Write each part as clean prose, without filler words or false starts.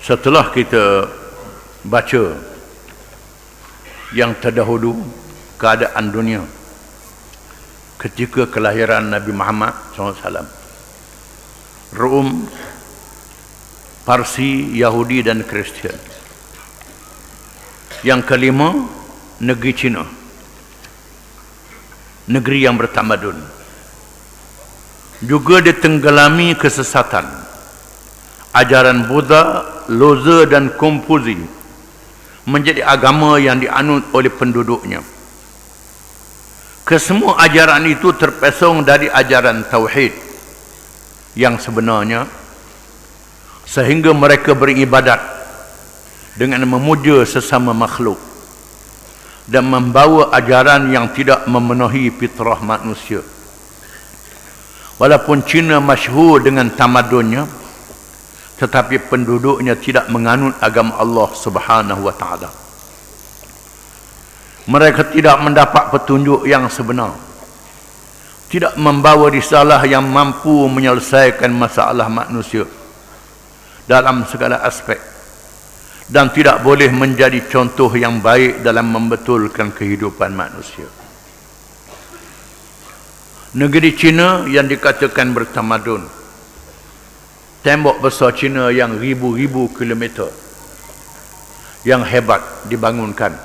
Setelah kita baca yang terdahulu keadaan dunia ketika kelahiran Nabi Muhammad SAW, Rom, Parsi, Yahudi dan Kristian. Yang kelima, negeri Cina, negeri yang bertamadun, juga ditenggelami kesesatan. Ajaran Buddha, Loza dan Konfusi menjadi agama yang dianut oleh penduduknya. Kesemua ajaran itu terpesong dari ajaran Tauhid yang sebenarnya, sehingga mereka beribadat dengan memuja sesama makhluk dan membawa ajaran yang tidak memenuhi fitrah manusia. Walaupun Cina masyhur dengan tamadunnya, tetapi penduduknya tidak menganut agama Allah Subhanahu wa taala. Mereka tidak mendapat petunjuk yang sebenar, tidak membawa risalah yang mampu menyelesaikan masalah manusia dalam segala aspek, dan tidak boleh menjadi contoh yang baik dalam membetulkan kehidupan manusia. Negeri Cina yang dikatakan bertamadun, tembok besar Cina yang ribu-ribu kilometer yang hebat dibangunkan.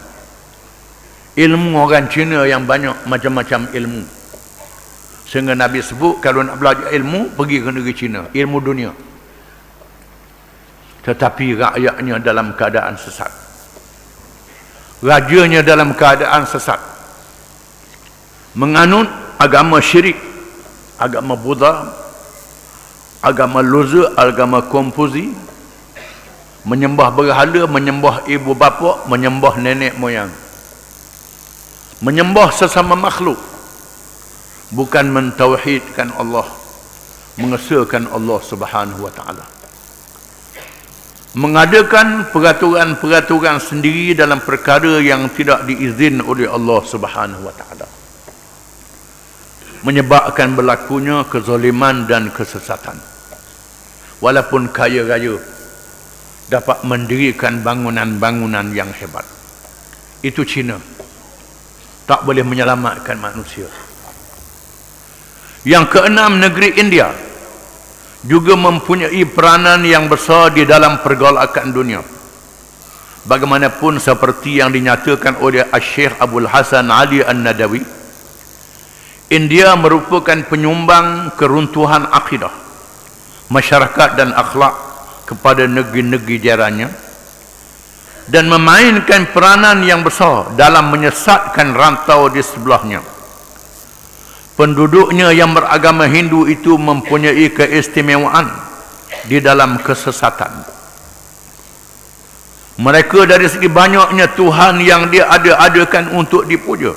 Ilmu orang Cina yang banyak macam-macam ilmu, sehingga Nabi sebut kalau nak belajar ilmu, pergi ke negeri Cina, ilmu dunia. Tetapi rakyatnya dalam keadaan sesat, rajanya dalam keadaan sesat, menganut agama syirik, agama Buddha, agama Loza, agama Konfusi, menyembah berhala, menyembah ibu bapa, menyembah nenek moyang, menyembah sesama makhluk, bukan mentauhidkan Allah, mengesahkan Allah Subhanahu wa taala. Mengadakan peraturan-peraturan sendiri dalam perkara yang tidak diizin oleh Allah Subhanahu wa taala, menyebabkan berlakunya kezaliman dan kesesatan. Walaupun kaya raya, dapat mendirikan bangunan-bangunan yang hebat. Itu Cina. Tak boleh menyelamatkan manusia. Yang keenam, negeri India juga mempunyai peranan yang besar di dalam pergolakan dunia. Bagaimanapun, seperti yang dinyatakan oleh Syekh Abdul Hasan Ali An-Nadawi, India merupakan penyumbang keruntuhan akidah, masyarakat dan akhlak kepada negeri-negeri jirannya, dan memainkan peranan yang besar dalam menyesatkan rantau di sebelahnya. Penduduknya yang beragama Hindu itu mempunyai keistimewaan di dalam kesesatan. Mereka dari segi banyaknya Tuhan yang dia ada-adakan untuk dipuja,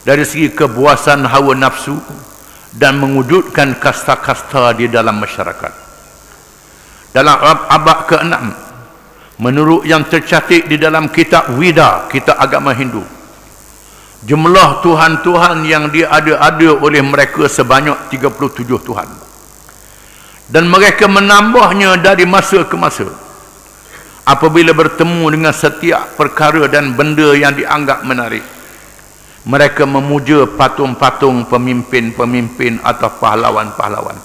dari segi kepuasan hawa nafsu, dan mewujudkan kasta-kasta di dalam masyarakat. Dalam abad ke-6, menurut yang tercatat di dalam kitab Wida, kitab agama Hindu, jumlah Tuhan-Tuhan yang diada-ada oleh mereka sebanyak 37 Tuhan. Dan mereka menambahnya dari masa ke masa. Apabila bertemu dengan setiap perkara dan benda yang dianggap menarik, mereka memuja patung-patung pemimpin-pemimpin atau pahlawan-pahlawan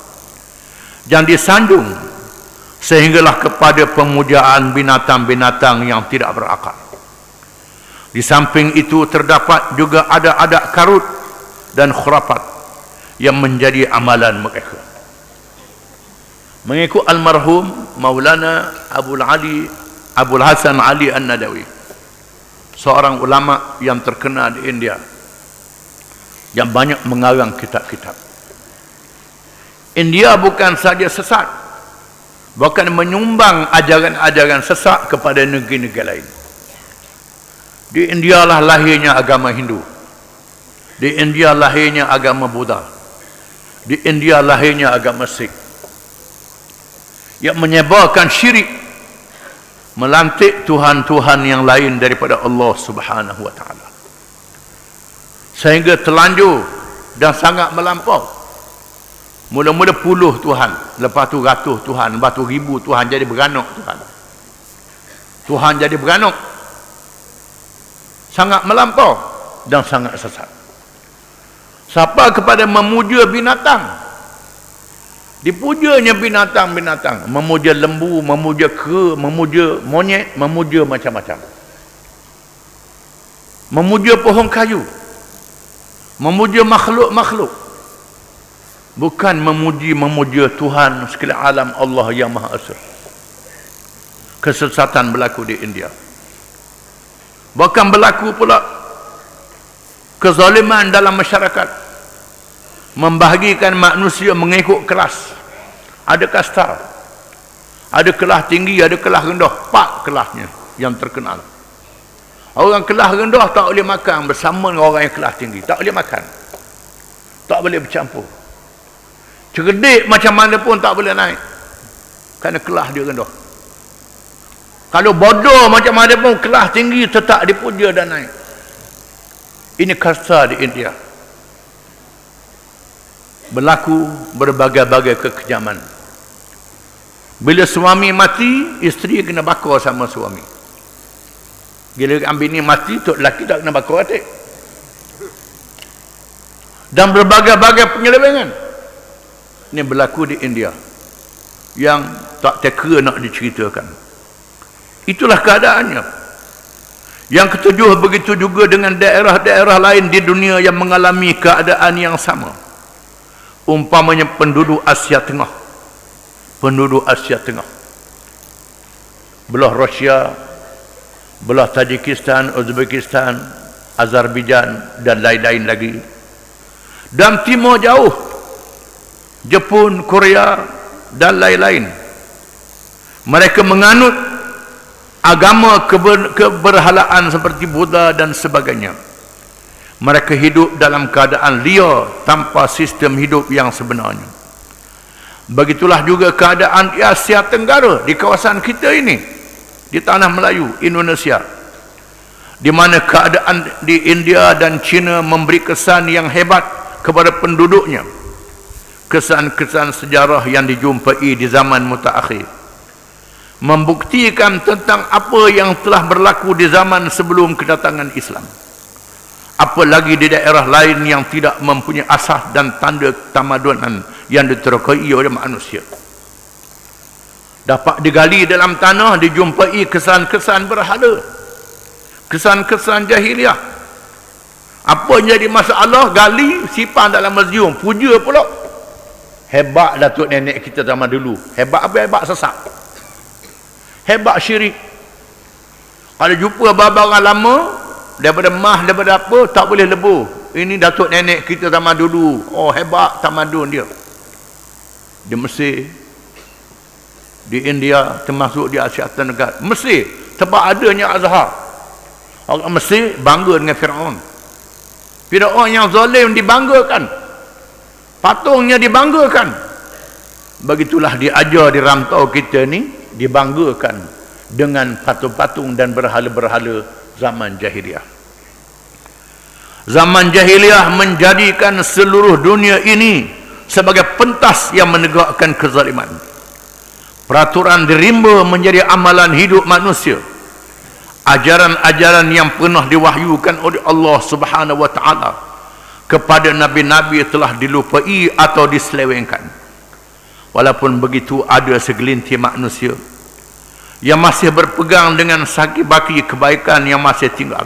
yang disanjung, sehinggalah kepada pemujaan binatang-binatang yang tidak berakal. Di samping itu terdapat juga ada adat karut dan khurafat yang menjadi amalan mereka. Mengikut almarhum Maulana Abdul Hasan Ali An-Nadawi, seorang ulama yang terkenal di India yang banyak mengarang kitab-kitab. India bukan saja sesat, bahkan menyumbang ajaran-ajaran sesat kepada negeri-negeri lain. Di India lah lahirnya agama Hindu, di India lahirnya agama Buddha, di India lahirnya agama Sikh, yang menyebarkan syirik, melantik Tuhan-Tuhan yang lain daripada Allah Subhanahu wa taala, sehingga terlanjur dan sangat melampau. Mula-mula puluh Tuhan, lepas tu ratus Tuhan, lepas tu ribu Tuhan, jadi beranak Tuhan. Tuhan jadi beranak. Sangat melampau dan sangat sesat. Siapa kepada memuja binatang, dipujanya binatang-binatang, memuja lembu, memuja kera, memuja monyet, memuja macam-macam, memuja pohon kayu, memuja makhluk-makhluk, bukan memuja Tuhan sekalian alam, Allah yang Maha Esa. Kesesatan berlaku di India. Bahkan berlaku pula kezaliman dalam masyarakat, membahagikan manusia mengikut kelas. Ada kasta, ada kelas tinggi, ada kelas rendah. 4 kelasnya yang terkenal. Orang kelas rendah tak boleh makan bersama dengan orang yang kelas tinggi, tak boleh makan, tak boleh bercampur. Cerdik macam mana pun tak boleh naik, kerana kelas dia rendah. Kalau bodoh macam mana pun kelas tinggi tetap dipuja dan naik. Ini kasta di India. Berlaku berbagai-bagai kekejaman. Bila suami mati, isteri kena bakar sama suami. Bila bini mati, tok lelaki tak kena bakar atik. Dan berbagai-bagai penyelewengan. Ini berlaku di India, yang tak teka nak diceritakan. Itulah keadaannya. Yang ketujuh, begitu juga dengan daerah-daerah lain di dunia yang mengalami keadaan yang sama. Umpamanya penduduk Asia Tengah. Penduduk Asia Tengah, belah Rusia, belah Tajikistan, Uzbekistan, Azerbaijan dan lain-lain lagi. Dan timur jauh, Jepun, Korea dan lain-lain. Mereka menganut agama keberhalaan seperti Buddha dan sebagainya. Mereka hidup dalam keadaan liar tanpa sistem hidup yang sebenarnya. Begitulah juga keadaan di Asia Tenggara, di kawasan kita ini, di tanah Melayu, Indonesia, di mana keadaan di India dan China memberi kesan yang hebat kepada penduduknya. Kesan-kesan sejarah yang dijumpai di zaman mutaakhir membuktikan tentang apa yang telah berlaku di zaman sebelum kedatangan Islam. Apalagi di daerah lain yang tidak mempunyai asas dan tanda ketamadunan yang diterokai oleh manusia. Dapat digali dalam tanah, dijumpai kesan-kesan berhala, kesan-kesan jahiliah. Apa yang jadi masalah, gali, simpan dalam muzium, puja pula. Hebat datuk nenek kita zaman dulu. Hebat apa? Hebat sesak, hebat syirik. Kalau jumpa barang lama, daripada mah, daripada apa, tak boleh lebuh. Ini datuk nenek kita zaman dulu. Oh, hebat tamadun dia. Di Mesir, di India, termasuk di Asia Tenggara. Mesir, tempat adanya Azhar. Orang Mesir bangga dengan Firaun. Firaun yang zalim dibanggakan, patungnya dibanggakan. Begitulah diajar di rantau kita ni, dibanggakan dengan patung-patung dan berhala-berhala zaman jahiliah. Zaman jahiliah menjadikan seluruh dunia ini sebagai pentas yang menegakkan kezaliman. Peraturan dirimba menjadi amalan hidup manusia. Ajaran-ajaran yang pernah diwahyukan oleh Allah Subhanahu wa taala kepada nabi-nabi telah dilupai atau diselewengkan. Walaupun begitu, ada segelintir manusia yang masih berpegang dengan saki-baki kebaikan yang masih tinggal.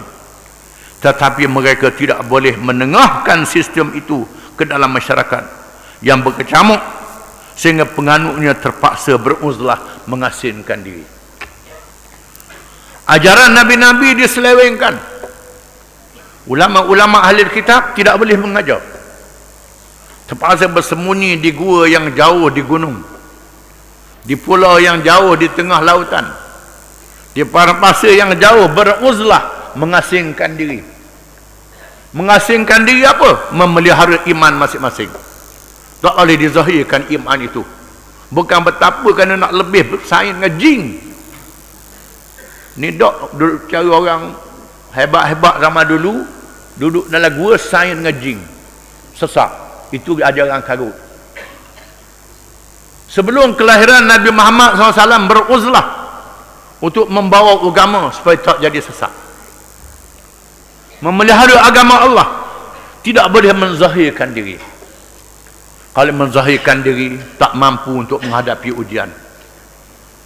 Tetapi mereka tidak boleh menengahkan sistem itu ke dalam masyarakat yang berkecamuk, sehingga penganutnya terpaksa beruzlah mengasingkan diri. Ajaran nabi-nabi diselewengkan. Ulama-ulama ahli kitab tidak boleh mengajar, terpaksa bersembunyi di gua yang jauh di gunung, di pulau yang jauh di tengah lautan, di padang pasir yang jauh, beruzlah mengasingkan diri. Mengasingkan diri apa? Memelihara iman masing-masing. Tak boleh dizahirkan iman itu. Bukan betapa kerana nak lebih bersaing dengan jin. Ni dok cara orang hebat-hebat zaman dulu, duduk dalam gua saing dengan jin. Sesat. Itu ajaran karut. Sebelum kelahiran Nabi Muhammad SAW, beruzlah untuk membawa agama supaya tak jadi sesat. Memelihara agama Allah, tidak boleh menzahirkan diri. Kalau menzahirkan diri, tak mampu untuk menghadapi ujian.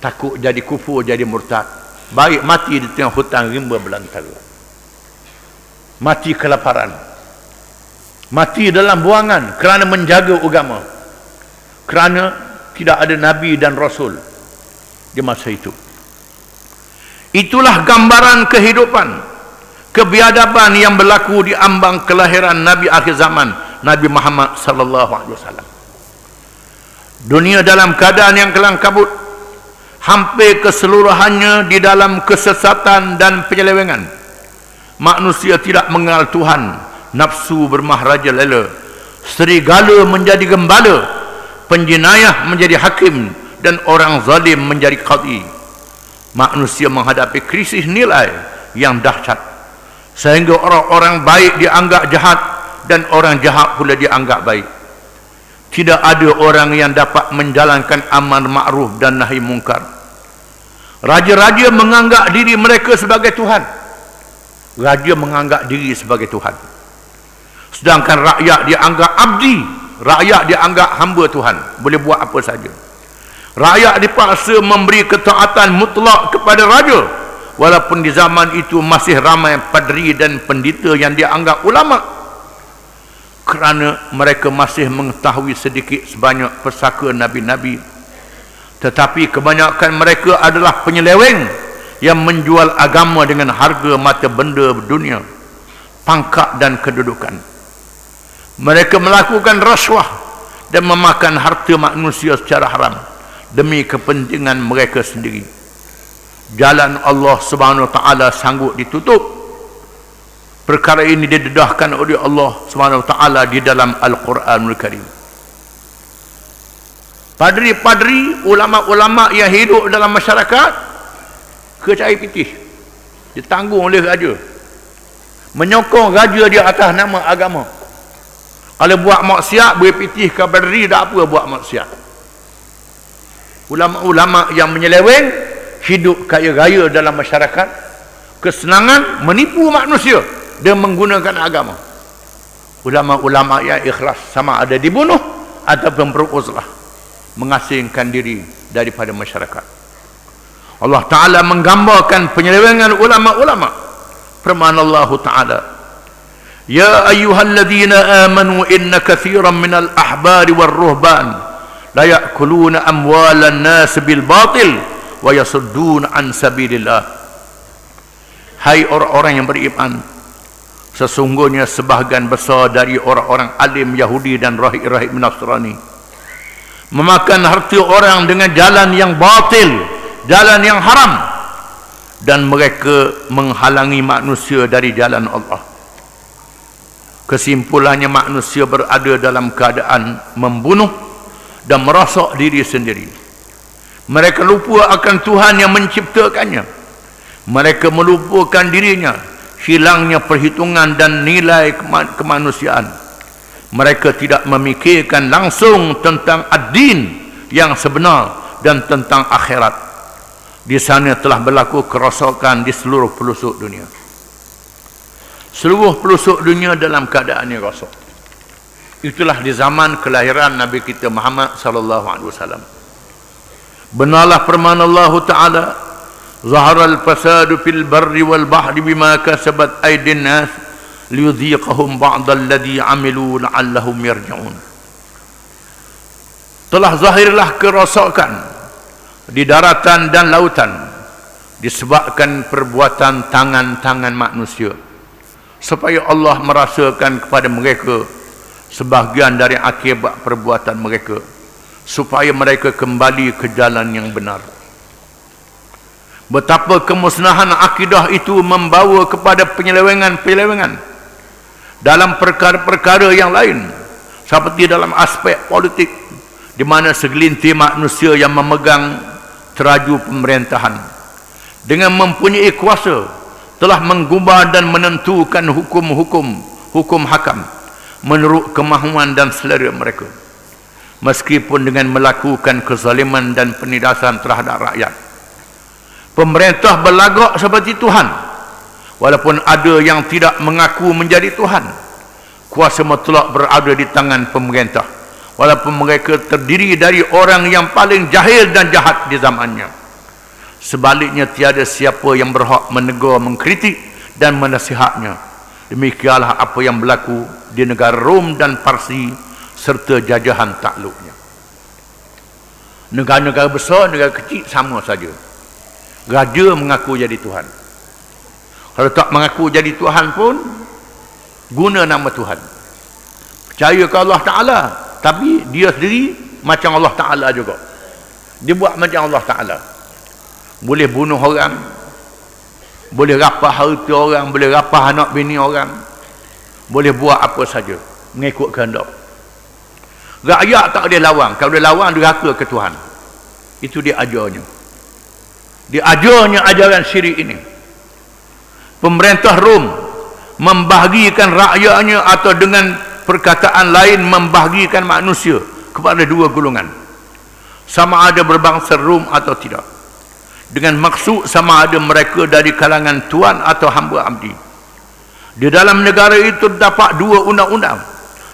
Takut jadi kufur, jadi murtad. Baik mati di tengah hutan rimba belantara. Mati kelaparan. Mati dalam buangan kerana menjaga agama. Kerana tidak ada Nabi dan Rasul di masa itu. Itulah gambaran kehidupan, kebiadaban yang berlaku di ambang kelahiran Nabi akhir zaman, Nabi Muhammad sallallahu alaihi wasallam. Dunia dalam keadaan yang kelam kabut, hampir keseluruhannya di dalam kesesatan dan penyelewengan. Manusia tidak mengenal Tuhan, nafsu bermahrajalela, serigala menjadi gembala, penjenayah menjadi hakim, dan orang zalim menjadi qadhi. Manusia menghadapi krisis nilai yang dahsyat, sehingga orang-orang baik dianggap jahat dan orang jahat pula dianggap baik. Tidak ada orang yang dapat menjalankan amar ma'ruf dan nahi mungkar. Raja-raja menganggap diri mereka sebagai Tuhan. Raja menganggap diri sebagai Tuhan. Sedangkan rakyat dianggap abdi, rakyat dianggap hamba Tuhan, boleh buat apa saja. Rakyat dipaksa memberi ketaatan mutlak kepada raja, walaupun di zaman itu masih ramai padri dan pendeta yang dianggap ulama, kerana mereka masih mengetahui sedikit sebanyak pesaka nabi-nabi. Tetapi kebanyakan mereka adalah penyeleweng yang menjual agama dengan harga mata benda dunia, pangkat dan kedudukan. Mereka melakukan rasuah dan memakan harta manusia secara haram demi kepentingan mereka sendiri. Jalan Allah Subhanahu wa taala sanggup ditutup. Perkara ini didedahkan oleh Allah Subhanahu wa taala di dalam Al-Quranul Karim. Padri-padri, ulama-ulama yang hidup dalam masyarakat kecair pitih, ditanggung oleh raja, menyokong raja di atas nama agama. Kalau buat maksiat boleh pitih ke padri, tak apa buat maksiat. Ulama-ulama yang menyeleweng, hidup kaya raya dalam masyarakat, kesenangan, menipu manusia dan menggunakan agama. Ulama-ulama yang ikhlas, sama ada dibunuh ataupun beruzlah, mengasingkan diri daripada masyarakat. Allah Ta'ala menggambarkan penyelewengan ulama-ulama. Firman Allah Ta'ala, Ya ayyuhalladzina amanu inna kathiran minal ahbari wal ruhban la ya'kuluna amwalan nas bil batil wa yasudduna an sabilillah. Hai orang-orang yang beriman, sesungguhnya sebahagian besar dari orang-orang alim Yahudi dan rahib-rahib Nasrani memakan harta orang dengan jalan yang batil, jalan yang haram, dan mereka menghalangi manusia dari jalan Allah. Kesimpulannya, manusia berada dalam keadaan membunuh dan merosak diri sendiri. Mereka lupa akan Tuhan yang menciptakannya. Mereka melupakan dirinya, hilangnya perhitungan dan nilai kemanusiaan. Mereka tidak memikirkan langsung tentang ad-din yang sebenar dan tentang akhirat. Di sana telah berlaku kerosakan di seluruh pelosok dunia. Seluruh pelosok dunia dalam keadaan yang rosak. Itulah di zaman kelahiran Nabi kita Muhammad sallallahu alaihi wasallam. Benarlah firman Allah Ta'ala, Zaharal fasadu fil barri wal bahri bima kasabat aydin nas liyudhiqahum ba'dal ladhi amilu la'allahum yarji'un. Telah zahirlah kerosakan di daratan dan lautan disebabkan perbuatan tangan-tangan manusia, supaya Allah merasakan kepada mereka sebahagian dari akibat perbuatan mereka, supaya mereka kembali ke jalan yang benar. Betapa kemusnahan akidah itu membawa kepada penyelewengan-penyelewengan dalam perkara-perkara yang lain, seperti dalam aspek politik, di mana segelintir manusia yang memegang teraju pemerintahan dengan mempunyai kuasa telah menggubah dan menentukan hukum hakam menurut kemahuan dan selera mereka, meskipun dengan melakukan kezaliman dan penindasan terhadap rakyat. Pemerintah berlagak seperti Tuhan, walaupun ada yang tidak mengaku menjadi Tuhan. Kuasa mutlak berada di tangan pemerintah, walaupun mereka terdiri dari orang yang paling jahil dan jahat di zamannya. Sebaliknya, tiada siapa yang berhak menegur, mengkritik dan menasihatnya. Demikianlah apa yang berlaku di negara Rom dan Parsi serta jajahan takluknya. Negara-negara besar, negara kecil sama saja. Raja mengaku jadi Tuhan. Kalau tak mengaku jadi Tuhan pun, guna nama Tuhan. Percaya ke Allah Ta'ala, tapi dia sendiri macam Allah Ta'ala juga. Dia buat macam Allah Ta'ala. Boleh bunuh orang, boleh rapah harta orang, boleh rapah anak bini orang, boleh buat apa saja mengikut kehendak. Rakyat tak boleh lawan. Kalau dia lawan, derhaka ke Tuhan. Itu dia ajarnya. Dia ajarnya ajaran syirik ini. Pemerintah Rom membahagikan rakyatnya, atau dengan perkataan lain membahagikan manusia kepada dua golongan, sama ada berbangsa Rom atau tidak, dengan maksud sama ada mereka dari kalangan tuan atau hamba abdi. Di dalam negara itu terdapat dua undang-undang,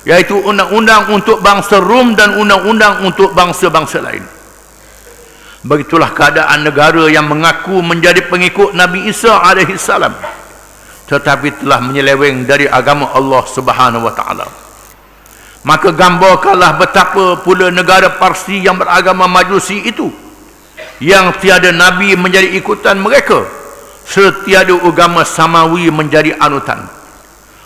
yaitu undang-undang untuk bangsa Rom dan undang-undang untuk bangsa-bangsa lain. Begitulah keadaan negara yang mengaku menjadi pengikut Nabi Isa AS, tetapi telah menyeleweng dari agama Allah Subhanahu wa Ta'ala. Maka gambarkanlah betapa pula negara Parsi yang beragama Majusi itu, yang tiada Nabi menjadi ikutan mereka, setiada agama Samawi menjadi anutan.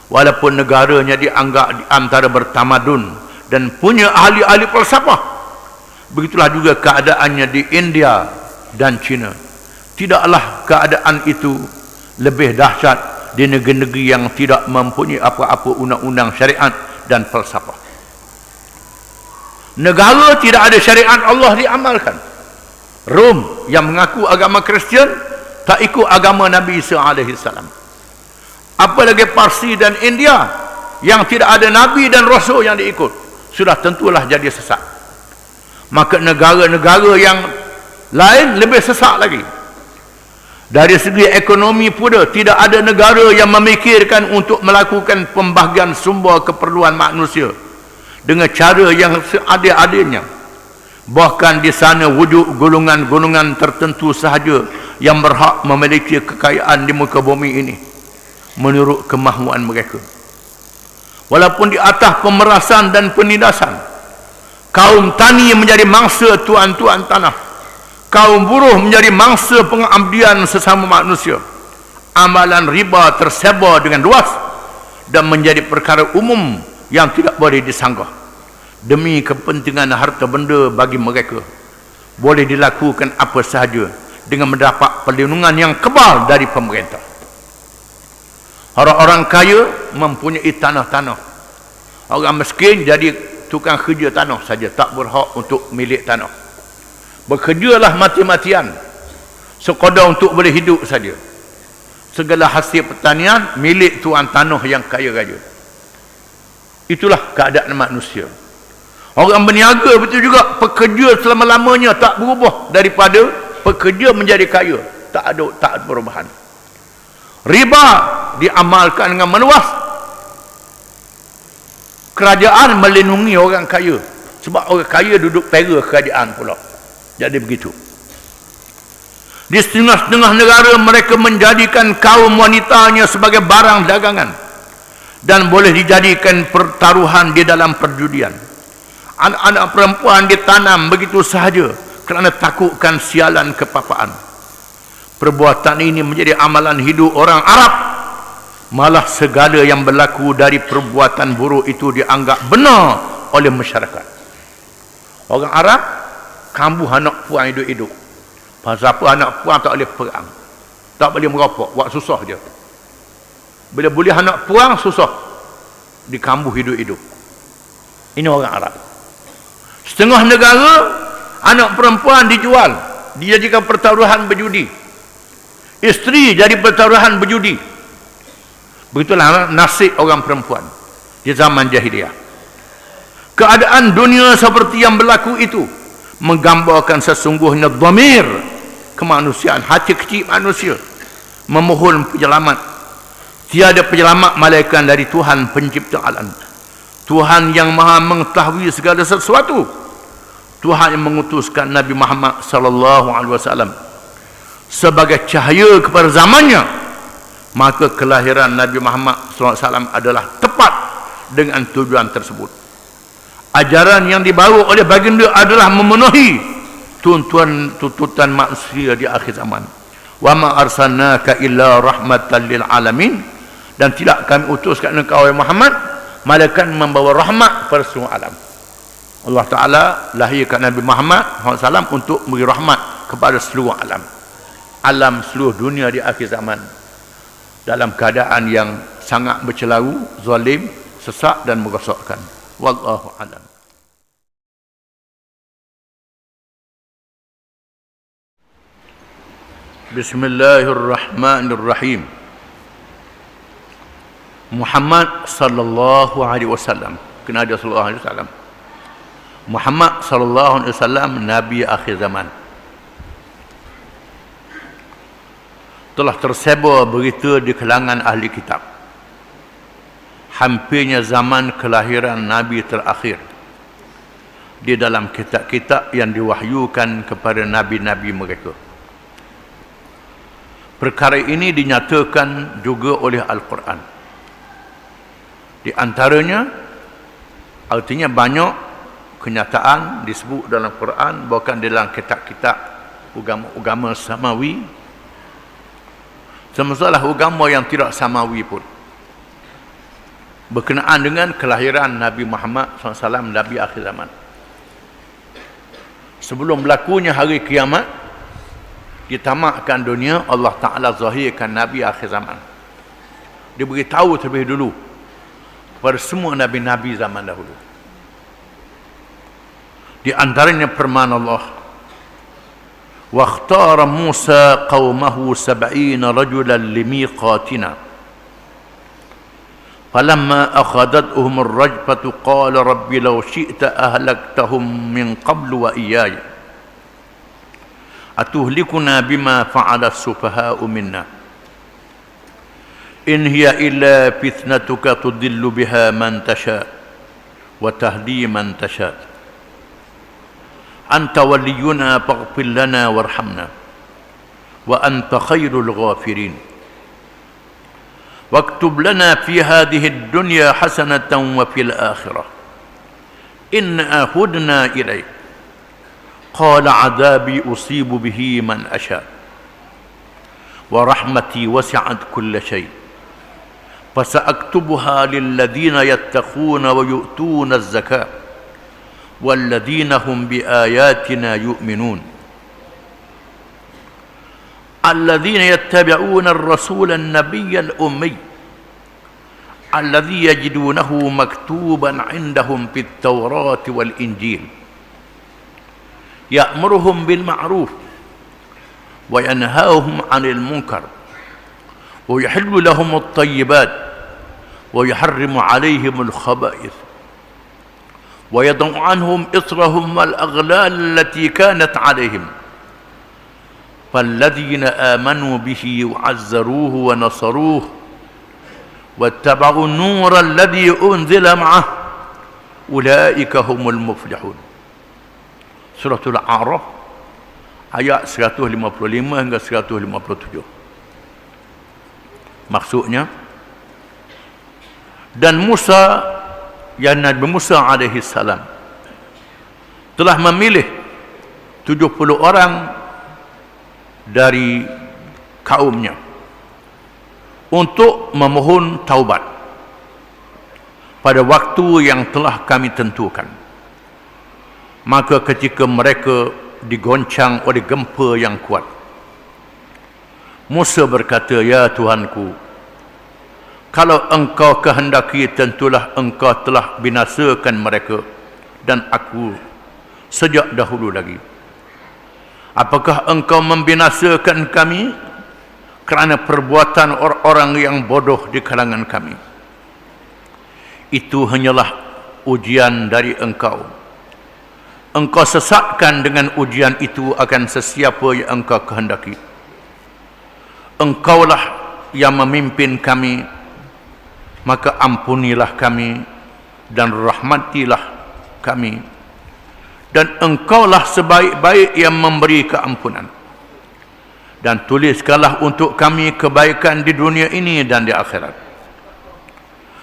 Walaupun negaranya dianggap di antara bertamadun dan punya ahli-ahli falsafah, begitulah juga keadaannya di India dan China. Tidaklah keadaan itu lebih dahsyat di negeri-negeri yang tidak mempunyai apa-apa undang-undang syariat dan falsafah. Negara tidak ada syariat Allah diamalkan. Rom yang mengaku agama Kristian tak ikut agama Nabi Isa AS. Apalagi Parsi dan India yang tidak ada Nabi dan Rasul yang diikut, sudah tentulah jadi sesat. Maka negara-negara yang lain lebih sesat lagi. Dari segi ekonomi pula, tidak ada negara yang memikirkan untuk melakukan pembahagian sumber keperluan manusia dengan cara yang seadil-adilnya. Bahkan di sana wujud golongan-golongan tertentu sahaja yang berhak memiliki kekayaan di muka bumi ini menurut kemahuan mereka. Walaupun di atas pemerasan dan penindasan, kaum tani menjadi mangsa tuan-tuan tanah, kaum buruh menjadi mangsa pengabdian sesama manusia, amalan riba tersebar dengan luas dan menjadi perkara umum yang tidak boleh disanggah. Demi kepentingan harta benda bagi mereka, boleh dilakukan apa sahaja dengan mendapat perlindungan yang kebal dari pemerintah. Orang-orang kaya mempunyai tanah-tanah, orang miskin jadi tukang kerja tanah saja, tak berhak untuk milik tanah. Bekerjalah mati-matian sekadar untuk boleh hidup saja. Segala hasil pertanian milik tuan tanah yang kaya raya. Itulah keadaan manusia. Orang berniaga betul juga, pekerja selama-lamanya tak berubah daripada pekerja menjadi kaya, tak ada perubahan. Riba diamalkan dengan meluas. Kerajaan melindungi orang kaya, sebab orang kaya duduk pera kerajaan pula. Jadi begitu. Di setengah-setengah negara mereka menjadikan kaum wanitanya sebagai barang dagangan dan boleh dijadikan pertaruhan di dalam perjudian. Anak-anak perempuan ditanam begitu sahaja kerana takutkan sialan kepapaan. Perbuatan ini menjadi amalan hidup orang Arab. Malah segala yang berlaku dari perbuatan buruk itu dianggap benar oleh masyarakat. Orang Arab kambuh anak puan hidup-hidup. Pasal apa anak puan tak boleh perang, tak boleh merokok, buat susah je. Bila boleh anak puan susah, dikambuh hidup-hidup. Ini orang Arab. Setengah negara anak perempuan dijual, dijadikan pertaruhan berjudi. Isteri jadi pertaruhan berjudi. Begitulah nasib orang perempuan di zaman jahiliah. Keadaan dunia seperti yang berlaku itu menggambarkan sesungguhnya dhamir kemanusiaan, hati kecil manusia memohon penyelamat. Tiada penyelamat melainkan dari Tuhan pencipta alam, Tuhan yang maha mengetahui segala sesuatu, Tuhan yang mengutuskan Nabi Muhammad sallallahu alaihi wasallam sebagai cahaya kepada zamannya. Maka kelahiran Nabi Muhammad sallallahu alaihi wasallam adalah tepat dengan tujuan tersebut. Ajaran yang dibawa oleh baginda adalah memenuhi tuntutan manusia di akhir zaman. Wa ma arsalnaka illa rahmatan lil alamin, dan tidak kami utuskan engkau wahai Muhammad malaikat membawa rahmat kepada seluruh alam. Allah Taala lahirkan Nabi Muhammad SAW untuk memberi rahmat kepada seluruh alam, alam seluruh dunia di akhir zaman, dalam keadaan yang sangat bercelaru, zalim, sesak dan merosakkan. Wallahu a'lam. Bismillahirrahmanirrahim. Muhammad sallallahu alaihi wasallam, kena ada sallallahu alaihi wasallam. Muhammad sallallahu alaihi wasallam nabi akhir zaman. Telah tersebar berita di kalangan ahli kitab hampirnya zaman kelahiran nabi terakhir di dalam kitab-kitab yang diwahyukan kepada nabi-nabi mereka. Perkara ini dinyatakan juga oleh Al-Quran. Di antaranya, artinya banyak kenyataan disebut dalam Quran, bahkan dalam kitab-kitab agama samawi, semestilah agama yang tidak samawi pun, berkenaan dengan kelahiran Nabi Muhammad SAW, Nabi akhir zaman. Sebelum berlakunya hari kiamat, ditamakkan dunia, Allah Ta'ala zahirkan Nabi akhir zaman. Dia beritahu terlebih dulu kepada semua Nabi-Nabi zaman dahulu. Di antaranya firman Allah, وَاخْتَارَ مُوسَى قَوْمَهُ 70 رَجُلًا لِمِيقَاتِنَا فَلَمَّا أَخَذَتْهُمُ الرَّجْفَةُ قَالَ رَبِّ لَوْ شِئْتَ أَهْلَكْتَهُمْ مِنْ قَبْلُ وَإِيَّايَ أَتُهْلِكُنَا بِمَا فَعَلَ السُّفَهَاءُ مِنَّا إِنْ هِيَ إِلَّا فِتْنَتُكَ تُضِلُّ بِهَا مَنْ تَشَاءُ وَتَهْدِي مَنْ تَشَاءُ أنت ولينا فاغفر لنا وارحمنا وأنت خير الغافرين واكتب لنا في هذه الدنيا حسنة وفي الآخرة إنا هدنا إليك قال عذابي أصيب به من أشاء ورحمتي وسعت كل شيء فسأكتبها للذين يتقون ويؤتون الزكاة والذين هم بآياتنا يؤمنون الذين يتبعون الرسول النبي الأمي الذي يجدونه مكتوبا عندهم في التوراة والإنجيل يأمرهم بالمعروف وينهاهم عن المنكر ويحل لهم الطيبات ويحرم عليهم الخبائث ويضع عنهم إصرهم والأغلال التي كانت عليهم فالذين آمنوا به وعزروه ونصروه واتبعوا النور الذي أنزل معه أولئك هم المفلحون. Surah Al-A'raf ayat 155 hingga 157. Maksudnya, dan Musa, yang Nabi Musa alaihi salam telah memilih 70 orang dari kaumnya untuk memohon taubat pada waktu yang telah kami tentukan. Maka ketika mereka digoncang oleh gempa yang kuat, Musa berkata, "Ya Tuhanku, kalau engkau kehendaki, tentulah engkau telah binasakan mereka dan aku sejak dahulu lagi. Apakah engkau membinasakan kami kerana perbuatan orang-orang yang bodoh di kalangan kami? Itu hanyalah ujian dari engkau engkau sesatkan dengan ujian itu akan sesiapa yang engkau kehendaki. Engkaulah yang memimpin kami, maka ampunilah kami dan rahmatilah kami, dan engkaulah sebaik-baik yang memberi keampunan, dan tuliskanlah untuk kami kebaikan di dunia ini dan di akhirat.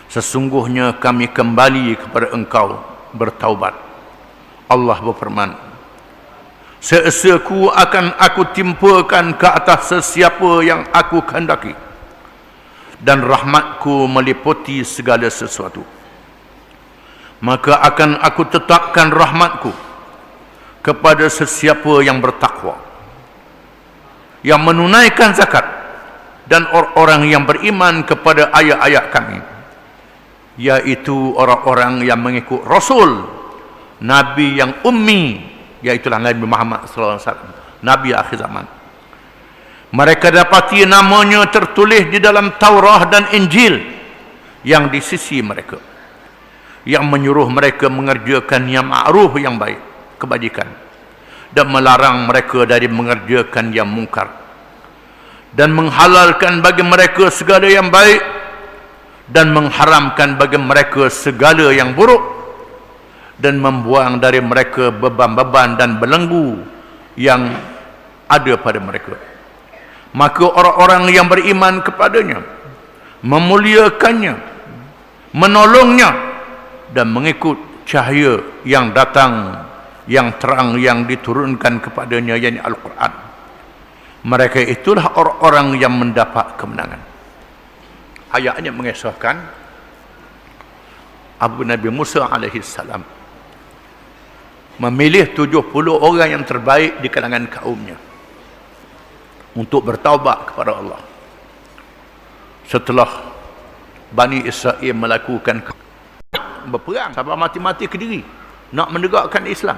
Sesungguhnya kami kembali kepada engkau bertaubat. Allah berfirman, seesaku akan aku timpakan ke atas sesiapa yang aku kehendaki, dan rahmatku meliputi segala sesuatu. Maka akan aku tetapkan rahmatku kepada sesiapa yang bertakwa, yang menunaikan zakat, dan orang-orang yang beriman kepada ayat-ayat kami, yaitu orang-orang yang mengikut Rasul Nabi yang ummi, iaitulah Nabi Muhammad SAW, Nabi akhir zaman. Mereka dapati namanya tertulis di dalam Taurah dan Injil yang di sisi mereka, yang menyuruh mereka mengerjakan yang ma'ruf, yang baik, kebajikan, dan melarang mereka dari mengerjakan yang mungkar, dan menghalalkan bagi mereka segala yang baik, dan mengharamkan bagi mereka segala yang buruk, dan membuang dari mereka beban-beban dan belenggu yang ada pada mereka. Maka orang-orang yang beriman kepadanya, memuliakannya, menolongnya, dan mengikut cahaya yang datang, yang terang yang diturunkan kepadanya, yakni Al-Quran, mereka itulah orang-orang yang mendapat kemenangan. Ayatnya mengisahkan Abu Nabi Musa alaihissalam memilih 70 orang yang terbaik di kalangan kaumnya untuk bertaubat kepada Allah setelah Bani Israel melakukan berperang sampai mati-mati ke diri nak menegakkan Islam.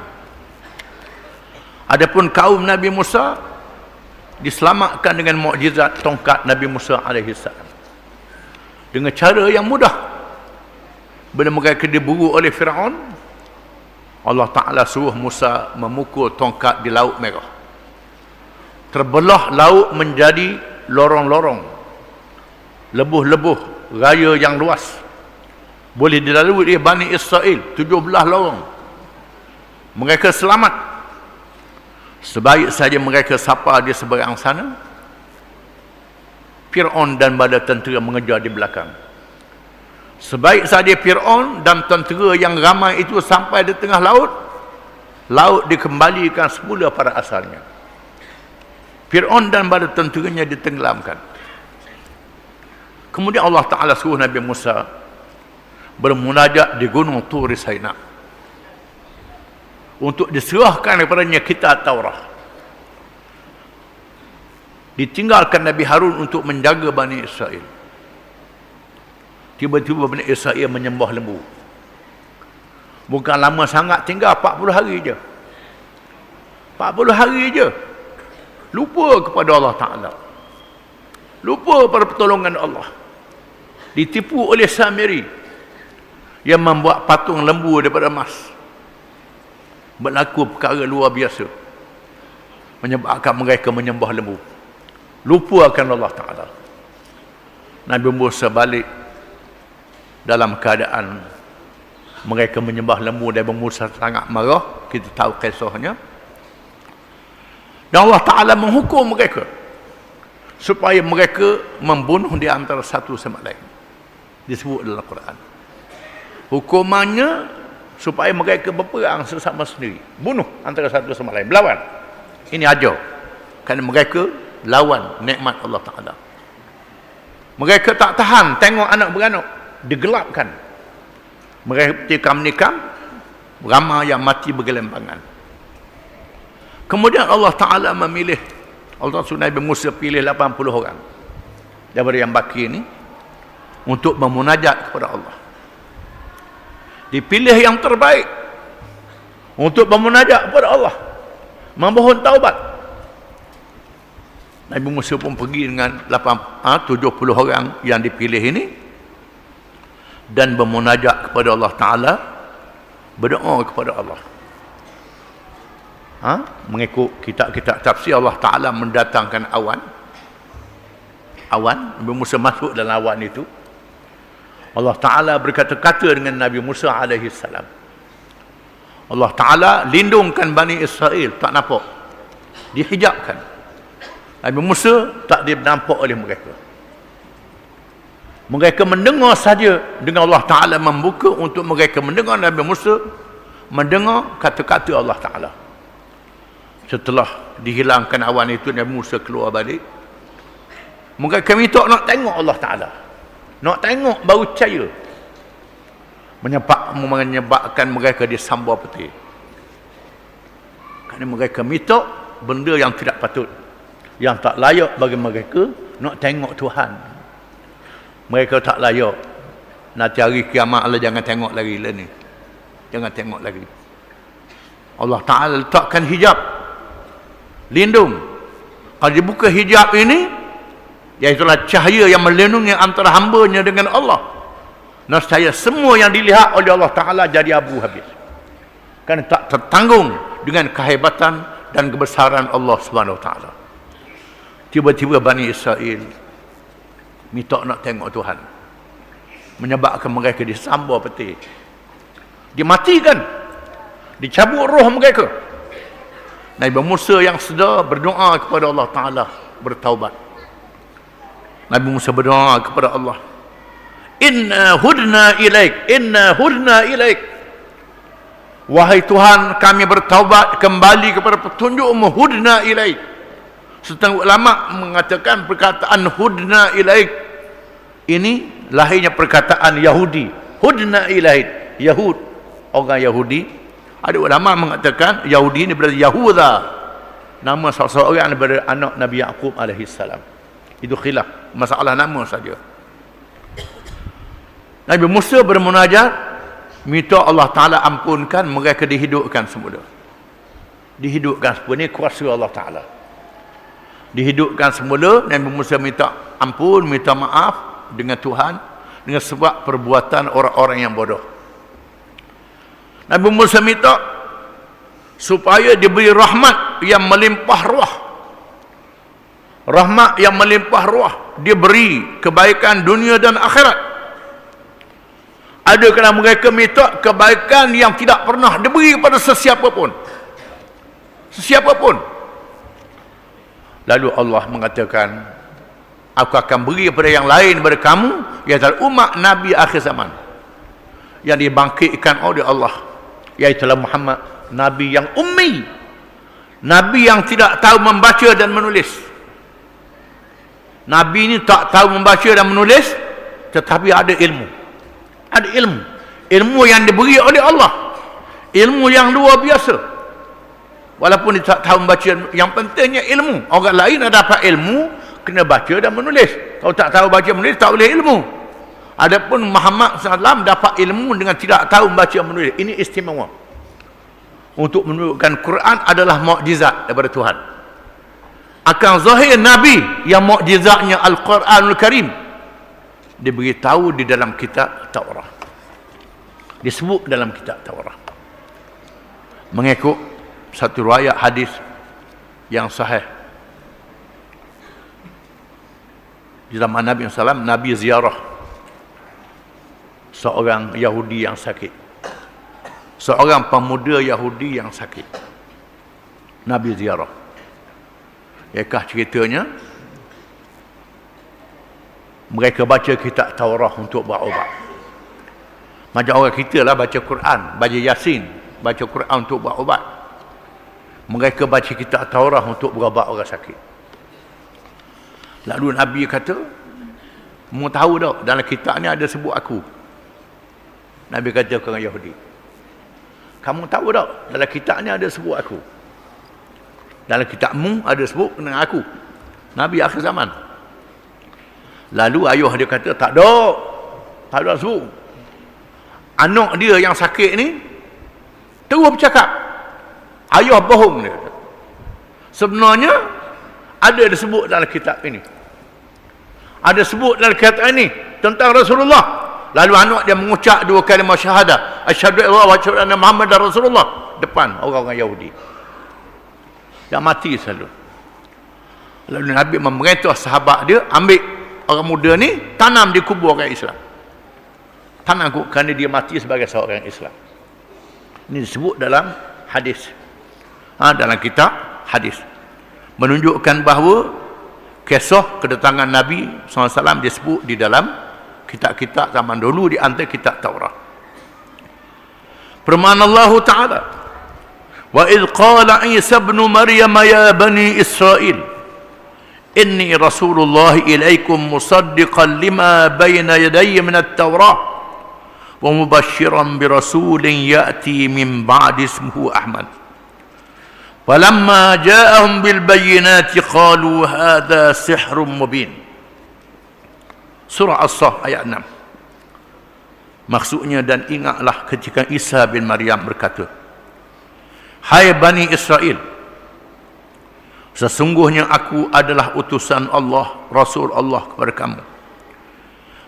Adapun kaum Nabi Musa diselamatkan dengan mukjizat tongkat Nabi Musa alaihissalam dengan cara yang mudah. Bila mereka diburu oleh Firaun, Allah Ta'ala suruh Musa memukul tongkat di Laut Merah. Terbelah laut menjadi lorong-lorong, lebuh-lebuh, raya yang luas. Boleh dilalui oleh Bani Israel, 17 lorong. Mereka selamat. Sebaik saja mereka sapa di seberang sana, Fir'aun dan bala tentera mengejar di belakang. Sebaik saja Fir'aun dan tentera yang ramai itu sampai di tengah laut, laut dikembalikan semula pada asalnya. Fir'aun dan bala tenteranya ditenggelamkan. Kemudian Allah Ta'ala suruh Nabi Musa bermunajat di gunung Turi Saina untuk diserahkan kepadanya kitab Taurah. Ditinggalkan Nabi Harun untuk menjaga Bani Israel. Tiba-tiba Bani Israel menyembah lembu. Bukan lama sangat, tinggal 40 hari je. 40 hari je. Lupa kepada Allah Ta'ala. Lupa pada pertolongan Allah. Ditipu oleh Samiri yang membuat patung lembu daripada emas. Berlaku perkara luar biasa, menyebabkan mereka menyembah lembu. Lupa akan Allah Ta'ala. Nabi Musa balik dalam keadaan mereka menyembah lembu dan Musa sangat marah. Kita tahu kisahnya. Dan Allah Ta'ala menghukum mereka supaya mereka membunuh di antara satu sama lain. Disebut dalam Quran. Hukumannya supaya mereka berperang sesama sendiri, bunuh antara satu sama lain, berlawan. Ini ajar kerana mereka lawan nikmat Allah Ta'ala. Mereka tak tahan tengok anak beranak digelapkan. Mereka tikam-nikam, ramai yang mati bergelimpangan. Kemudian Allah Ta'ala memilih, Allah Ta'ala Nabi Musa pilih 80 orang daripada yang baki ini untuk memunajat kepada Allah. Dipilih yang terbaik untuk memunajat kepada Allah, memohon taubat. Nabi Musa pun pergi dengan 70 orang yang dipilih ini dan bermunajat kepada Allah Ta'ala, berdoa kepada Allah Mengikut kitab-kitab tafsir, Allah Ta'ala mendatangkan awan. Nabi Musa masuk dalam awan itu. Allah Ta'ala berkata-kata dengan Nabi Musa alaihi salam. Allah Ta'ala lindungkan Bani Israel, tak nampak, dihijabkan. Nabi Musa tak nampak oleh mereka. Mereka mendengar saja, dengan Allah Ta'ala membuka untuk mereka mendengar. Nabi Musa mendengar kata-kata Allah Ta'ala. Setelah dihilangkan awan itu, Nabi Musa keluar balik. Mereka minta nak tengok Allah Ta'ala, nak tengok baru percaya. Menyebabkan mereka disambar peti. Kerana mereka minta benda yang tidak patut, yang tak layak bagi mereka nak tengok Tuhan. Mereka tak layak. Nanti hari kiamat Allah jangan tengok lagi lah ni. Jangan tengok lagi. Allah Ta'ala letakkan hijab, lindung. Kalau dibuka hijab ini, iaitulah cahaya yang melindungi antara hambanya dengan Allah. Nescaya semua yang dilihat oleh Allah Ta'ala jadi abu habis. Kerana tak tertanggung dengan kehebatan dan kebesaran Allah Subhanahu Wa Ta'ala. Tiba-tiba Bani Israel minta nak tengok Tuhan. Menyebabkan mereka disambar peti, dimatikan, dicabut roh mereka. Nabi Musa yang sedar berdoa kepada Allah Ta'ala, bertaubat. Nabi Musa berdoa kepada Allah, Inna hudna ilaik. Wahai Tuhan, kami bertaubat kembali kepada petunjuk-Mu. Hudna ilaik. Setengah ulama mengatakan perkataan hudna ilaik ini lahirnya perkataan Yahudi. Hudna ilaik, Yahud, orang Yahudi. Ada ulama mengatakan Yahudi ini berarti Yahuda, nama seorang daripada anak Nabi Yaqub alaihi salam. Itu khilaf, masalah nama saja. Nabi Musa bermunajat, minta Allah Ta'ala ampunkan, mereka dihidupkan semula. Dihidupkan semula, ini kuasa Allah Ta'ala. Dihidupkan semula. Nabi Musa minta ampun, minta maaf dengan Tuhan, dengan sebab perbuatan orang-orang yang bodoh. Nabi Musa minta supaya diberi rahmat yang melimpah ruah. Rahmat yang melimpah ruah, diberi kebaikan dunia dan akhirat. Ada kerana mereka minta kebaikan yang tidak pernah diberi kepada sesiapa pun. Sesiapa pun. Lalu Allah mengatakan, aku akan beri kepada yang lain daripada kamu, iaitu umat Nabi akhir zaman, yang dibangkitkan oleh Allah, iaitu Muhammad, Nabi yang ummi, Nabi yang tidak tahu membaca dan menulis. Nabi ini tak tahu membaca dan menulis, tetapi ada ilmu. Ada ilmu. Ilmu yang diberi oleh Allah. Ilmu yang luar biasa. Walaupun dia tak tahu membaca, yang pentingnya ilmu. Orang lain ada dapat ilmu, kena baca dan menulis. Kalau tak tahu baca menulis, tak boleh ilmu. Adapun Muhammad SAW dapat ilmu dengan tidak tahu membaca dan menulis. Ini istimewa. Untuk menunjukkan Quran adalah mukjizat daripada Tuhan. Akan zahir Nabi yang mukjizatnya Al-Quranul Karim diberitahu di dalam kitab Taurat, disebut dalam kitab Taurat. Mengikut satu riwayat hadis yang sahih, di zaman Nabi SAW, Nabi ziarah seorang Yahudi yang sakit, seorang pemuda Yahudi yang sakit. Nabi ziarah. Iakah ceritanya mereka baca kitab Taurat untuk berubat. Macam orang kita lah baca Quran, baca Yasin, baca Quran untuk berubat. Mereka baca kitab Taurat untuk berubat orang sakit. Lalu Nabi kata, mu tahu tak dalam kitab ni ada sebut aku? Nabi kata ke orang Yahudi, kamu tahu tak dalam kitab ni ada sebut aku? Dalam kitabmu ada sebut dengan aku, Nabi akhir zaman. Lalu ayah dia kata, tak ada sebut. Anak dia yang sakit ni terus bercakap, ayah bohong dia. Sebenarnya ada disebut dalam kitab ini, ada sebut dalam kitab ini tentang Rasulullah. Lalu anak dia mengucap dua kalimah syahadah, asyhadu an la ilaha illallah wa asyhadu anna Muhammadar Rasulullah, depan orang-orang Yahudi. yang mati selalu. Lalu Nabi memerintah sahabat dia, ambil orang muda ni, tanam di kubur orang Islam. Tanam kerana dia mati sebagai seorang Islam. Ini disebut dalam hadis. Dalam kitab hadis. Menunjukkan bahawa kisah kedatangan Nabi SAW disebut di dalam kitab-kitab zaman dulu, di antara kitab Taurat. Firman Allah Ta'ala, wa idh qala Isa ibn Maryam ya bani Israel inni rasulullah ilaikum musaddiqan lima bayna yadayya min at-Taurah wa mubashiran bi rasulin ya'ti min ba'di ismuhu Ahmad falamma ja'ahum bil bayyinati qalu hadha sihrun mubin. Surah As-Saff ayat 6. Maksudnya, dan ingatlah ketika Isa bin Maryam berkata, hai Bani Israel, sesungguhnya aku adalah utusan Allah, Rasul Allah kepada kamu,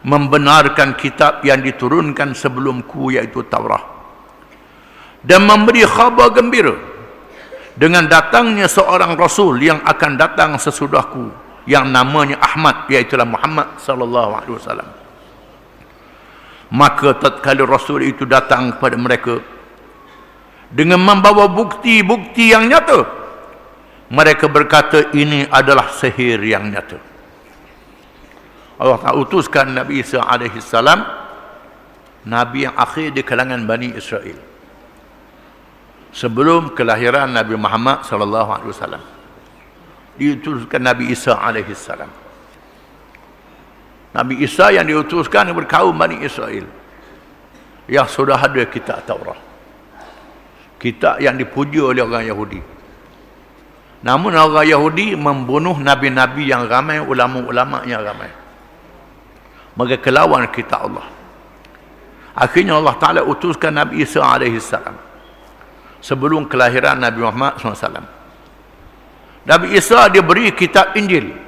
membenarkan kitab yang diturunkan sebelumku, yaitu Taurat, dan memberi khabar gembira dengan datangnya seorang Rasul yang akan datang sesudahku, yang namanya Ahmad, iaitulah Muhammad sallallahu alaihi wasallam. Maka tatkala Rasul itu datang kepada mereka dengan membawa bukti-bukti yang nyata, mereka berkata ini adalah sihir yang nyata. Allah Ta'ala utuskan Nabi Isa AS, Nabi yang akhir di kalangan Bani Israel, sebelum kelahiran Nabi Muhammad SAW. Diutuskan Nabi Isa AS. Nabi Isa yang diutuskan berkaum Bani Israel yang sudah ada kitab Taurat, kitab yang dipuji oleh orang Yahudi. Namun orang Yahudi membunuh nabi-nabi yang ramai, ulama-ulama yang ramai. Mereka kelawan kitab Allah. Akhirnya Allah Ta'ala utuskan Nabi Isa AS sebelum kelahiran Nabi Muhammad SAW. Nabi Isa dia beri kitab Injil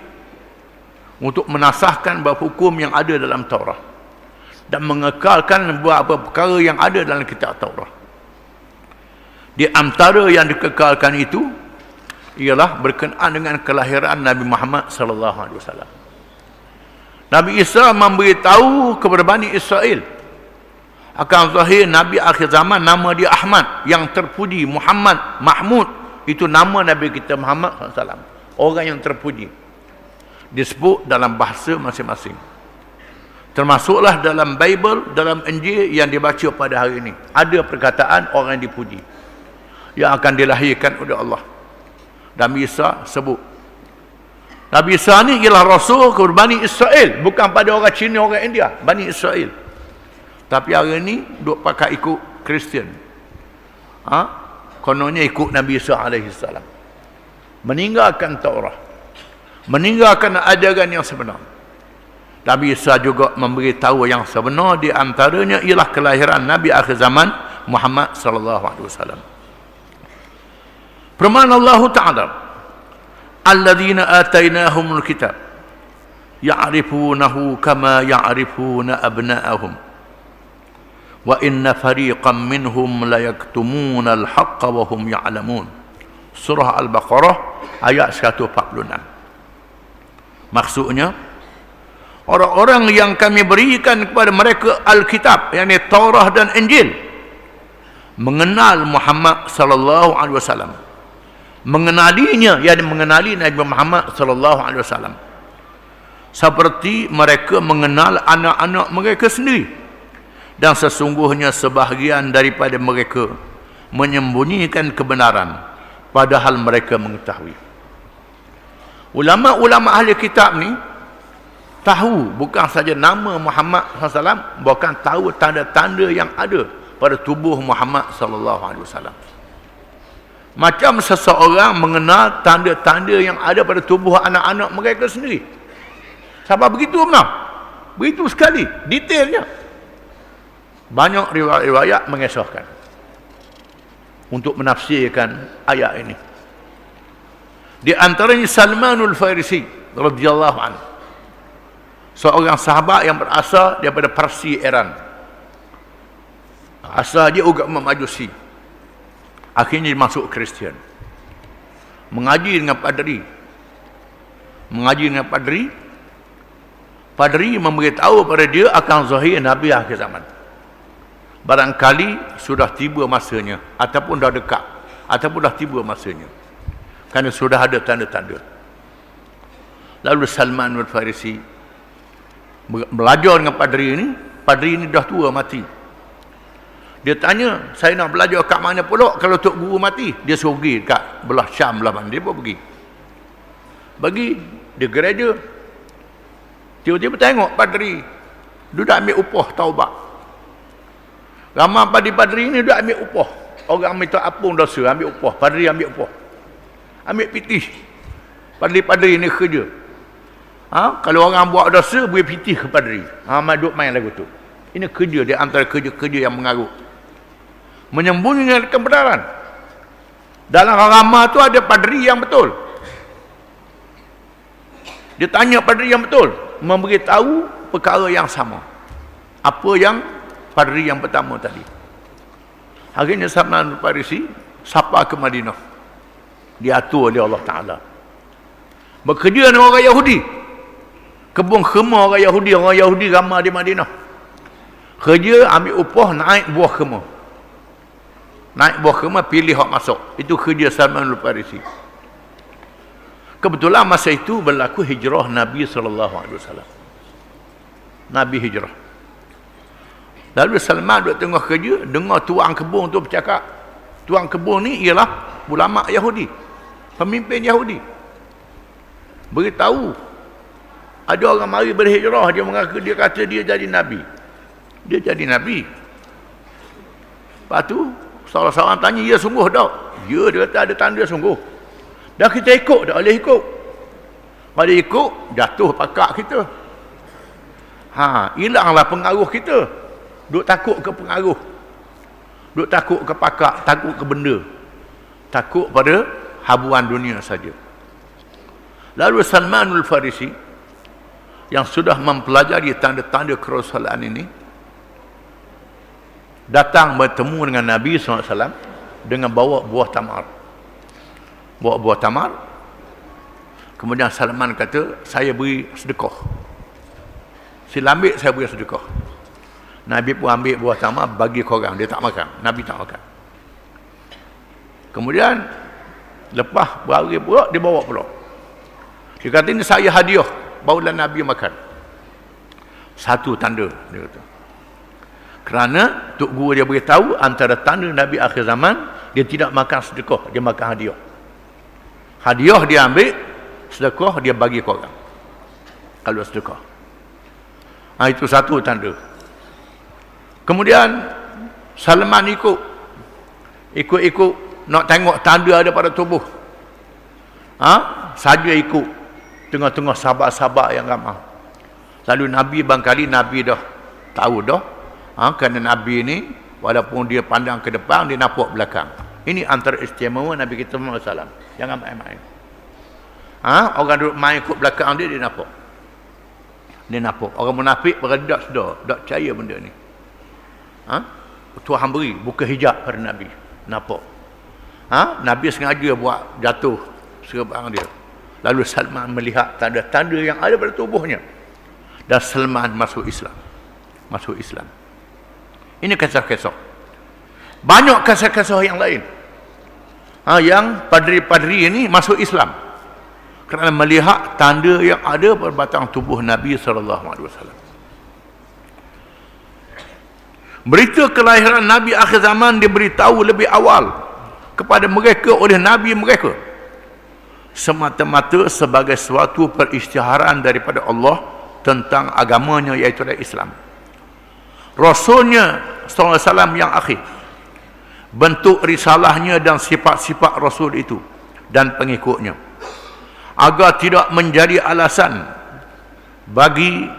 untuk menasahkan beberapa hukum yang ada dalam Taurat dan mengekalkan beberapa perkara yang ada dalam kitab Taurat. Di antara yang dikekalkan itu ialah berkenaan dengan kelahiran Nabi Muhammad SAW. Nabi Isa memberitahu kepada Bani Israel akan zahir Nabi akhir zaman, nama dia Ahmad, yang terpuji. Muhammad, Mahmud, itu nama Nabi kita Muhammad SAW, orang yang terpuji. Disebut dalam bahasa masing-masing, termasuklah dalam Bible, dalam Injil yang dibaca pada hari ini, ada perkataan orang yang dipuji, yang akan dilahirkan oleh Allah. Nabi Isa sebut, Nabi Isa ni ialah Rasul kepada Bani Israel, bukan pada orang Cina, orang India, Bani Israel. Tapi hari ini duk pakai ikut Kristian, kononnya ikut Nabi Isa AS, meninggalkan Taurat, meninggalkan ajaran yang sebenar. Nabi Isa juga memberitahu yang sebenar, di antaranya ialah kelahiran Nabi akhir zaman Muhammad SAW. Firman Allah Ta'ala, alladzina atainahumul kitab ya'rifunahu kama ya'rifuna abna'ahum wa inna fariqan minhum la yaktumuna al-haqqa wa hum ya'lamun. Surah Al-Baqarah ayat 146. Maksudnya, orang-orang yang kami berikan kepada mereka Alkitab, yakni Taurah dan Injil, mengenal Muhammad sallallahu alaihi wasallam, mengenalinya, yakni mengenali Nabi Muhammad sallallahu alaihi wasallam, seperti mereka mengenal anak-anak mereka sendiri. Dan sesungguhnya sebahagian daripada mereka menyembunyikan kebenaran, padahal mereka mengetahui. Ulama-ulama ahli kitab ni tahu bukan saja nama Muhammad SAW, bahkan tahu tanda-tanda yang ada pada tubuh Muhammad SAW. Macam seseorang mengenal tanda-tanda yang ada pada tubuh anak-anak mereka sendiri. Sampai begitu benar? Begitu sekali detailnya. Banyak riwayat-riwayat mengesahkan untuk menafsirkan ayat ini. Di antaranya Salmanul Farisi radhiyallahu anhu, seorang sahabat yang berasal daripada Parsi, Iran. Asal dia agama Majusi, akhirnya dia masuk Kristian. mengaji dengan padri. Padri memberitahu pada dia akan zahir Nabi akhir zaman. Barangkali sudah tiba masanya, ataupun dah dekat, ataupun dah tiba masanya, kerana sudah ada tanda-tanda. Lalu Salman Al-Farisi belajar dengan padri ini dah tua mati. Dia tanya, saya nak belajar kat mana pula kalau Tok Guru mati? Dia suruh pergi kat belah Syam belah mana. Dia pun pergi. Bagi dia gereja. Tiba-tiba tengok padri duduk ambil upah taubat. Ramai padri ni duduk ambil upah. Orang minta apung dosa ambil upah. Padri ambil upah. Ambil pitih. Padri ni kerja. Kalau orang buat dosa, beri pitih ke padri. Duduk main lagu tu. Ini kerja dia, antara kerja-kerja yang mengarut. Menyembunyikan kebenaran. Dalam agama tu ada padri yang betul. Dia tanya padri yang betul, memberitahu perkara yang sama. Apa yang padri yang pertama tadi. Akhirnya Salman Al-Farisi sapa ke Madinah. Diatur oleh Allah Ta'ala. Bekerja dengan orang Yahudi. Kebun khema orang Yahudi ramai di Madinah. Kerja ambil upah naik buah khema. Pilih hak masuk. Itu kerja Salman Al-Farisi. Kebetulan masa itu berlaku hijrah Nabi SAW. Nabi hijrah. Lalu Salman duduk tengah kerja, dengar tuang kebun tu bercakap. Tuang kebun ni ialah ulama Yahudi, pemimpin Yahudi. Beritahu ada orang mari berhijrah, dia kata dia jadi Nabi. Dia jadi Nabi. Lepas tu seorang-seorang tanya, ya sungguh tak? Ya, dia kata ada tanda sungguh. Dah kita ikut, tak boleh ikut. Kalau ikut, jatuh pakak kita. Hilanglah pengaruh kita. Duk takut ke pengaruh. Duk takut ke pakak, takut ke benda. Takut pada habuan dunia saja. Lalu Salman Al-Farisi yang sudah mempelajari tanda-tanda kerasulan ini datang bertemu dengan Nabi SAW dengan bawa buah tamar. Bawa buah tamar. Kemudian Salman kata, saya beri sedekah. Sila ambil, saya beri sedekah. Nabi pun ambil buah tamar bagi korang. Dia tak makan. Nabi tak makan. Kemudian lepas berhari pula, dia bawa pula. Dia kata, ini saya hadiah. Barulah Nabi makan. Satu tanda, dia kata. Kerana Tok Guru dia beritahu antara tanda Nabi akhir zaman, dia tidak makan sedekah, dia makan hadiah. Hadiah dia ambil, sedekah dia bagi korang. Kalau sedekah. Itu satu tanda. Kemudian Salman ikut nak tengok tanda ada pada tubuh. Saja ikut tengah-tengah sahabat-sahabat yang ramai. Lalu Nabi barangkali Nabi dah tahu dah. Kerana Nabi ni walaupun dia pandang ke depan, dia nampak belakang. Ini antara istimewa Nabi kita Muhammad SAW. Jangan main-main. Orang duduk main ikut belakang dia nampak. Dia nampak. Orang munafik berada sudah, tak percaya benda ni. Tuhan beri buka hijab pada Nabi. Nampak. Nabi sengaja buat jatuh serban dia. Lalu Salman melihat tanda-tanda yang ada pada tubuhnya. Dan Salman masuk Islam. Masuk Islam. Ini kisah-kisah. Banyak kisah-kisah yang lain. Yang padri-padri ini masuk Islam. Kerana melihat tanda yang ada pada batang tubuh Nabi SAW. Berita kelahiran Nabi akhir zaman diberitahu lebih awal kepada mereka oleh Nabi mereka. Semata-mata sebagai suatu perisytiharan daripada Allah tentang agamanya, iaitu Islam. Rasulnya SAW yang akhir, bentuk risalahnya dan sifat-sifat Rasul itu dan pengikutnya, agar tidak menjadi alasan bagi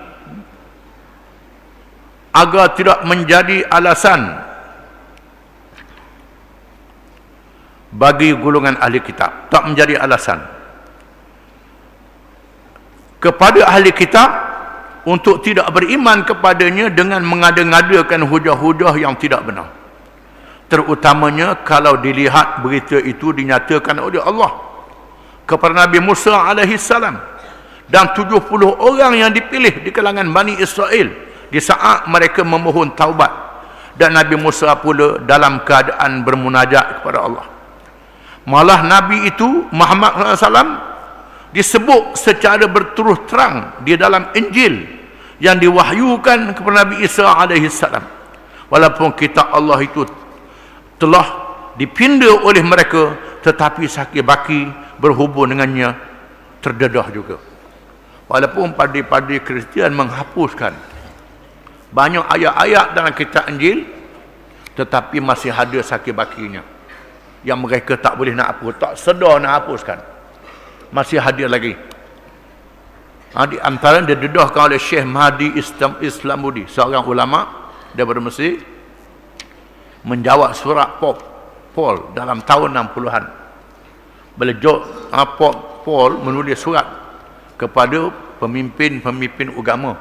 golongan ahli kitab, tak menjadi alasan kepada ahli kitab untuk tidak beriman kepadanya dengan mengada-ngadakan hujah-hujah yang tidak benar, terutamanya kalau dilihat berita itu dinyatakan oleh Allah kepada Nabi Musa alaihi salam dan 70 orang yang dipilih di kalangan Bani Israel di saat mereka memohon taubat, dan Nabi Musa pula dalam keadaan bermunajat kepada Allah. Malah Nabi itu Muhammad SAW disebut secara berterus terang di dalam Injil yang diwahyukan kepada Nabi Isa alaihi salam, walaupun kitab Allah itu telah dipinda oleh mereka, tetapi sakit baki berhubung dengannya terdedah juga. Walaupun padri-padri Kristian menghapuskan banyak ayat-ayat dalam kitab Injil, tetapi masih ada sakit bakinya yang mereka tak boleh nak hapus, tak sedar nak hapuskan, masih hadir lagi. Di antara dia dedahkan oleh Syekh Mahdi Islamudi, seorang ulama daripada Mesir, menjawab surat Paul dalam tahun 60-an. Bila Paul menulis surat kepada pemimpin-pemimpin agama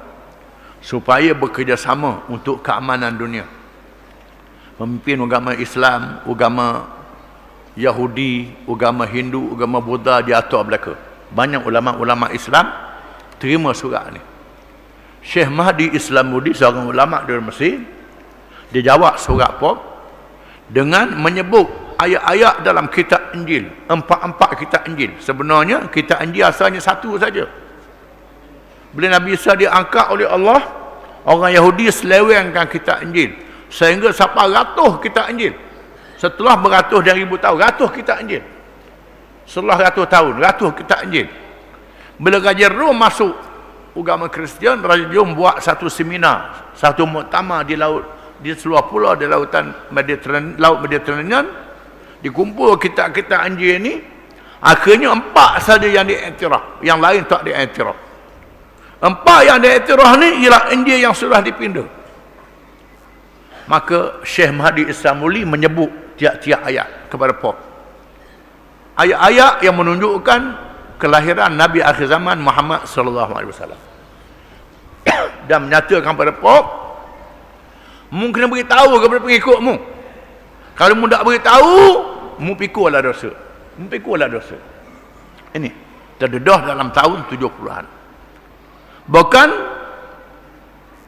supaya bekerjasama untuk keamanan dunia. Pemimpin agama Islam, agama Yahudi, agama Hindu, agama Buddha di atas belaka. Banyak ulama-ulama Islam terima surat ni. Syekh Mahdi Islamudi, seorang ulama dari Mesir, dia jawab surat Paul dengan menyebut ayat-ayat dalam kitab Injil, empat kitab Injil. Sebenarnya kitab Injil asalnya satu saja. Bila Nabi Isa diangkat oleh Allah, orang Yahudi selewengkan kitab Injil sehingga sampai ratus kitab Injil. Setelah beratus dan ribu tahun, ratus kitab Injil. Setelah ratus tahun, ratus kitab Injil. Bila Raja Rom masuk agama Kristian, Raja Rom buat satu seminar, satu muktamar di laut, di seluar pulau di lautan laut Mediterranean, dikumpul kitab-kitab Injil ini. Akhirnya 4 saja yang diiktiraf, yang lain tak diiktiraf. 4 yang diiktiraf ni ialah Injil yang sudah dipindah. Maka Syekh Mahdi Islamuli menyebut tiap-tiap ayat kepada Paul, ayat-ayat yang menunjukkan kelahiran Nabi akhir zaman Muhammad sallallahu alaihi wasallam, dan menyatakan kepada Paul, mu kena beritahu kepada pengikutmu. Kalau mu tak beritahu, mu pikullah dosa. Mu pikullah dosa. Ini terdedah dalam tahun 70-an. Bahkan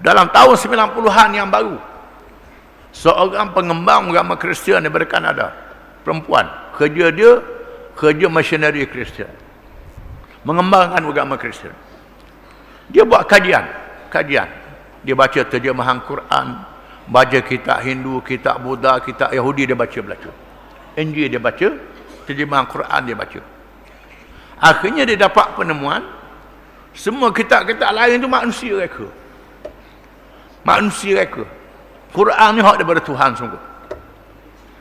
dalam tahun 90-an yang baru, seorang pengembang agama Kristian daripada Kanada, perempuan, kerja dia kerja misionari Kristian, mengembangkan agama Kristian. Dia buat kajian. Dia baca terjemahan Quran, baca kitab Hindu, kitab Buddha, kitab Yahudi, dia baca belajar. Injil dia baca, terjemahan Quran dia baca. Akhirnya dia dapat penemuan, semua kitab-kitab lain tu manusia reka. Manusia reka. Quran ni hak daripada Tuhan sungguh.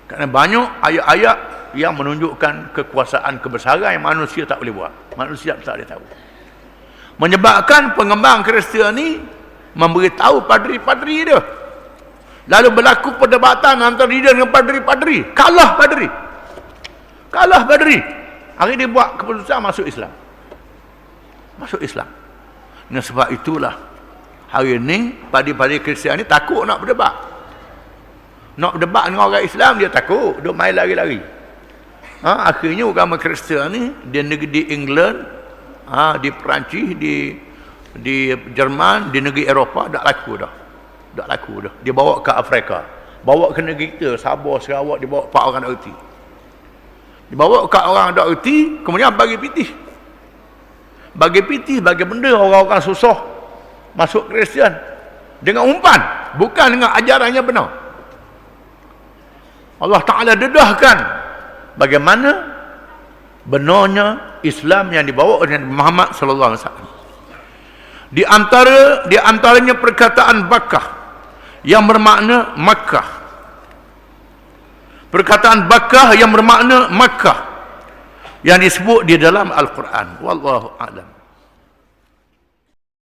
Kerana banyak ayat-ayat yang menunjukkan kekuasaan kebesaran yang manusia tak boleh buat. Manusia tak boleh tahu. Menyebabkan pengembang Kristian ni memberitahu padri-padri dia. Lalu berlaku perdebatan antara dia dengan padri-padri. Kalah padri. Akhirnya dia buat keputusan masuk Islam. Dan sebab itulah hari ini padri-padri Kristian ni takut nak berdebat. Nak berdebat dengan orang Islam, dia takut. Dia main lari-lari. Akhirnya agama Kristian ni di negeri di England, di Perancis, di Jerman, di negeri Eropah dak laku dah. Dia bawa ke Afrika, bawa ke negeri kita, Sabah, Sarawak, dia bawa 4 orang dak erti. Dibawa ke orang dak erti, kemudian bagi pitih. Bagi benda orang-orang susah masuk Kristian dengan umpan, bukan dengan ajarannya benar. Allah Ta'ala dedahkan bagaimana benarnya Islam yang dibawa oleh Muhammad sallallahu alaihi wasallam. Di antaranya perkataan Bakkah yang bermakna Makkah. Perkataan Bakkah yang bermakna Makkah yang disebut di dalam Al-Quran. Wallahu a'lam.